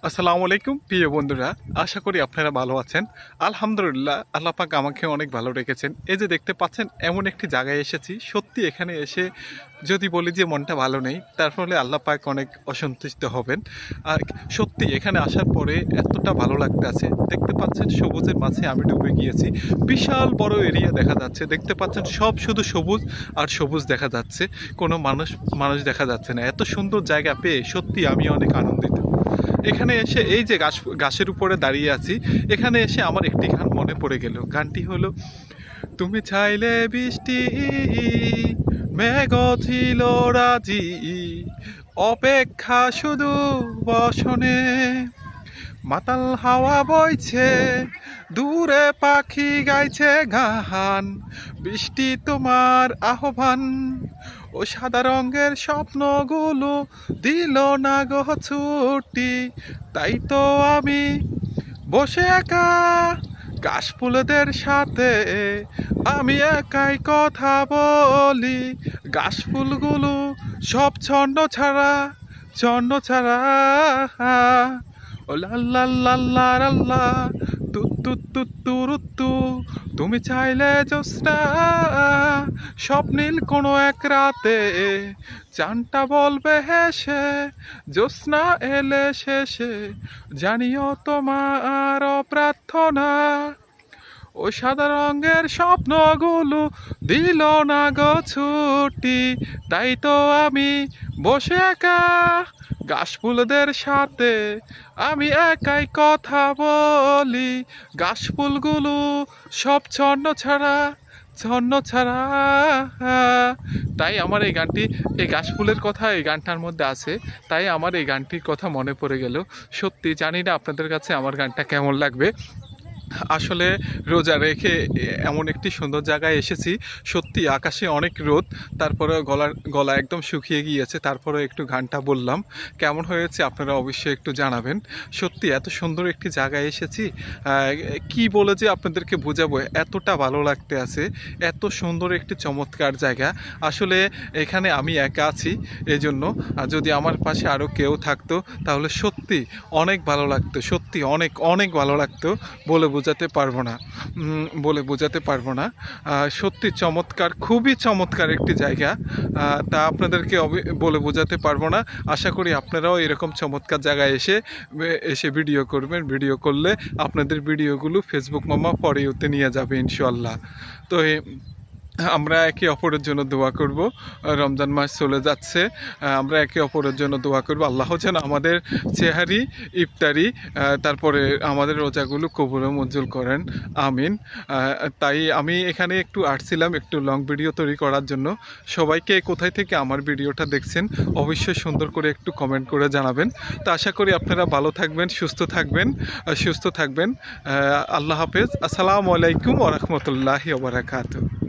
আসসালামু আলাইকুম প্রিয় বন্ধুরা, আশা করি আপনারা ভালো আছেন। আলহামদুলিল্লাহ, আল্লাহ পাক আমাকে অনেক ভালো রেখেছেন। এই যে দেখতে পাচ্ছেন, এমন একটি জায়গায় এসেছি, সত্যি এখানে এসে যদি বলি যে মনটা ভালো নেই, তার ফলে আল্লাহ পাক অনেক অসন্তুষ্ট হবেন। আর সত্যি এখানে আসার পরে এতটা ভালো লাগতেছে। দেখতে পাচ্ছেন সবুজের মাঝে আমি ডুবে গিয়েছি। বিশাল বড় এরিয়া দেখা যাচ্ছে, দেখতে পাচ্ছেন সব শুধু সবুজ আর সবুজ দেখা যাচ্ছে, কোনো মানুষ দেখা যাচ্ছে না। এত সুন্দর জায়গা পেয়ে সত্যি আমি অনেক আনন্দিত। এখানে এসে এই যে গাছের উপরে দাঁড়িয়ে আছি, এখানে এসে আমার একটি গান মনে পড়ে গেল। গানটি হলো, তুমি চাইলে বৃষ্টি, মেঘ ছিল রাজি, অপেক্ষা শুধু বসনে, মাতাল হাওয়া বইছে, দূরে পাখি গাইছে গান, বৃষ্টি তোমার আহ্বান, ও সাদা রঙের স্বপ্নগুলো দিল না গো ছুটি, তাই তো আমি বসে একা গাছফুলদের সাথে, আমি একাই কথা বলি, গাছফুলগুলো সব ছন্ন ছাড়া, ও লাল্লা তু, তুমি চাইলে জ্যোৎস্না, স্বপ্নীল কোনো এক রাতে, চানটা বলবে হেসে, জ্যোৎস্না এলে শেষে, জানিও তোমার প্রার্থনা, ও সাদা রঙের স্বপ্নগুলো দিল না গো ছুটি, তাই তো আমি বসে একা গাছফুলদের সাথে, আমি একাই কথা বলি, গাছফুলগুলো সব ছন্ন ছাড়া। তাই আমার এই গানটি, এই গাছফুলের কথা এই গানটার মধ্যে আছে, তাই আমার এই গানটির কথা মনে পড়ে গেল। সত্যি জানি না আপনাদের কাছে আমার গানটা কেমন লাগবে। আসলে রোজা রেখে এমন একটি সুন্দর জায়গায় এসেছি, সত্যি আকাশে অনেক রোদ, তারপরে গলা একদম শুকিয়ে গিয়েছে, তারপরে একটু গানটা বললাম। কেমন হয়েছে আপনারা অবশ্যই একটু জানাবেন। সত্যি এত সুন্দর একটি জায়গায় এসেছি, কি বলে যে আপনাদেরকে বোঝাবো, এতটা ভালো লাগতে আছে। এত সুন্দর একটি চমৎকার জায়গা। আসলে এখানে আমি একা আছি, এই জন্য যদি আমার পাশে আরও কেউ থাকতো তাহলে সত্যি অনেক ভালো লাগতো, সত্যি অনেক অনেক ভালো লাগতো, বলে বোঝাতে পারবো না। সত্যি চমৎকার, খুবই চমৎকার একটি জায়গা, তা আপনাদেরকে বলে বোঝাতে পারবো না। আশা করি আপনারাও এরকম চমৎকার জায়গায় এসে ভিডিও করবেন। ভিডিও করলে আপনাদের ভিডিওগুলো ফেসবুক মামা ফর ইউতে নিয়ে যাবে ইনশাল্লাহ। তো আমরা একে অপরের জন্য দোয়া করব। রমজান মাস চলে যাচ্ছে, আমরা একে অপরের জন্য দোয়া করব। আল্লাহ যেন আমাদের চেহারি, ইফতারি, তারপরে আমাদের রোজাগুলো কবুল মঞ্জুর করেন, আমিন। তাই আমি এখানে একটু আসছিলাম একটু লং ভিডিও তৈরি করার জন্য। সবাইকে কোথায় থেকে আমার ভিডিওটা দেখছেন অবশ্যই সুন্দর করে একটু কমেন্ট করে জানাবেন। তো আশা করি আপনারা ভালো থাকবেন, সুস্থ থাকবেন। আল্লাহ হাফেজ। আসসালামু আলাইকুম ওয়া রাহমাতুল্লাহি ওয়া বারাকাতুহু।